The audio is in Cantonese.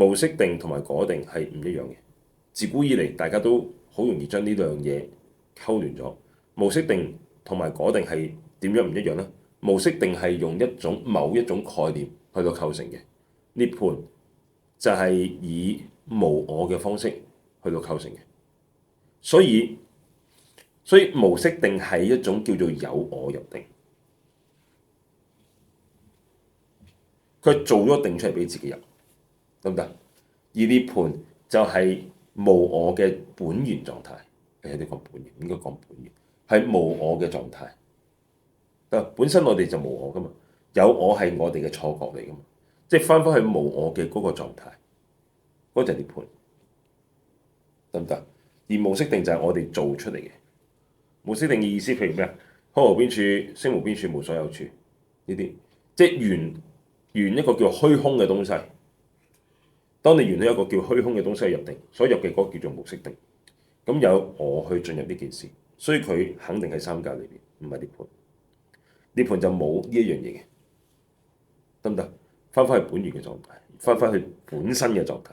無色定同埋果定係唔一樣嘅。自古以嚟，大家都好容易將呢兩樣嘢溝亂咗。無色定同埋果定係點樣唔一樣呢？無色定係用某一種概念去到構成嘅，涅槃就係以無我嘅方式去到構成嘅。所以無色定係一種叫做有我入定，佢做咗定出嚟俾自己入，得唔得？而涅槃就係無我嘅本源狀態。有啲講本源，應該講本源係無我嘅狀態。本身我哋就無我噶嘛，有我係我哋嘅錯覺嚟噶嘛，即係翻返去無我嘅嗰個狀態，嗰就係涅槃，得唔得？而無色定就係我哋做出嚟嘅。無色定嘅意思，譬如咩啊？空無邊處，識無邊處，無所有處，呢啲即係緣一個叫虛空嘅東西。當你緣到一個叫虛空嘅東西入定，所以入嘅嗰個叫做無色定。咁有我去進入呢件事，所以佢肯定喺三界裏邊，唔係涅槃。涅槃就冇呢一樣嘢嘅，得唔得？翻返去本源嘅狀態，翻返去本身嘅狀態。